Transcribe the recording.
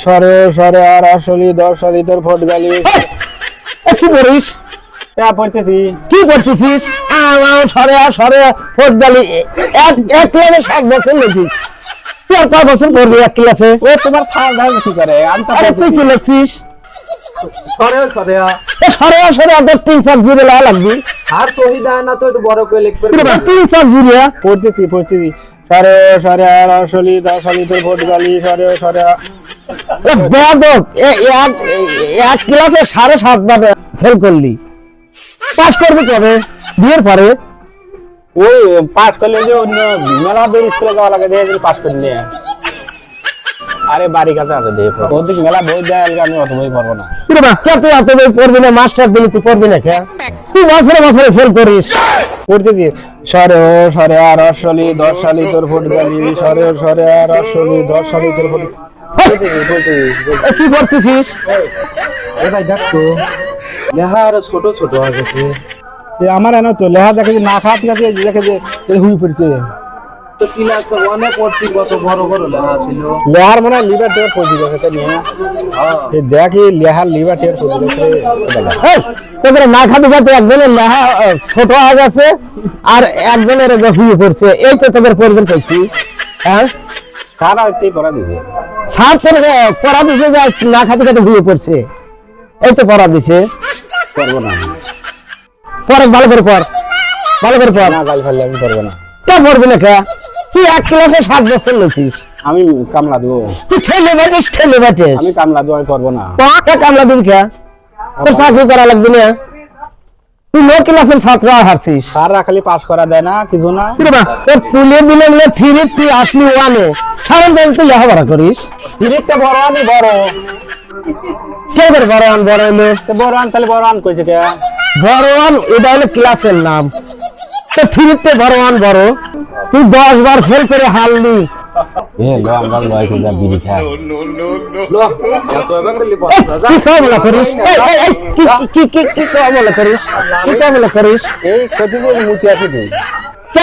সরে সরে আর আসলি দর্শালি তোর ফট গালি। কি করিস? পড়তেছি। কি করতেছিস? সরে আর সরে ফট গালি। এক ক্লাসে 7 বছর লেছিস, তুই আর কয় বছর পড়বি এক ক্লাসে? ও তোমার থাল ধাল কি করে? আমি তো আরে তুই কি লেছিস? সরে সরে সরে আর সরে আর 3-4 জিরে লাগা লাগবি। আর সহি দেয় না তো একটু বড় করে লিখবে। 3-4 জিরে পড়তেছি। সরে সরে আর আসলি দর্শালি তোর ফট গালি। সরে সরে বেয়াদব, এক ক্লাসে 7.5 বার ফেল করলি, পাস করবি কবে? বিয়ের পরে? ওই পাস করলে যে অন্য মেলা দূর স্কুলে যাওয়া লাগে, দেখে পাস করে নিয়ে। আরে বাড়ি কাছে আছে দেখো, ওদিক মেলা বই দেয়, আমি অত বই পড়বো না। তুই এত বই পড়বি না? মাস্টার দিলি তুই পড়বি না কে? তুই বছরে বছরে ফেল করিস। পড়তেছি। সরে সরে আর আসলি দর্শালি তোর ফট গালি। সরে সরে আর আসলি দর্শালি তোর ফট। কি করতেছিস? ভাই দেখছো লেহা আরো ছোট ছোট হয়ে গেছে। আমার এনে তো লেহা দেখে না খাতে খাতে দেখে যে হুই পড়ছে। তো ক্লাস ওয়ানে পড়ছি, কত বড় বড় লেখা ছিল। লেহার মানে লিভার টেয়ার পড়ছে গেছে নিয়ে। দেখি লেহার লিভার টেয়ার পড়ছে গেছে। তোদের না খাতে খাতে একজনের লেহা ছোট হয়ে গেছে আর একজনের হুয়ে পড়ছে। এই তো তোদের পরিবার পেয়েছি। হ্যাঁ, সারা এতেই পড়া দিছে। স্যার তোর পড়া দিছে যে না খাতে খাতে হুয়ে পড়ছে। এই তো পড়া দিছে, করবো না। পরে ভালো করে পড়, ভালো করে পড়। না গালি ফালি আমি করবো না। কে পড়বি না কে? তুই এক ক্লাসে 7 বছর লেছিস, আমি কামলা দেবো। তুই ঠেলে বাটিস। আমি কামলা দেবো, আমি করবো না। কে কামলা দিবি কে? তোর চাকরি করা লাগবে না? তুই লো ক্লাসের ছাত্র হারছিস। সারা খালি পাস করা দেয় না, কিছু না। তোর তুলে দিলে মিলে 3 তুই আসলি 1-এ, সারাদিন দিন তুই লেখাপড়া করিস। তিরিশটা বড় আনি বড়। কে করে বড় এলো? তো বড় আন তাহলে বড় আন কইছে কে? বড় এটা হলো ক্লাসের নাম। তো 3-তে বড়, তুই 10 বার ফেল করে হারলি। এ লো আমরা লয় করে বিড়ি খাই। লো এত এবার করলি কি কামলা করিস? কি কামলা করিস? এই ক্ষতি করে মুতি আছে তুই।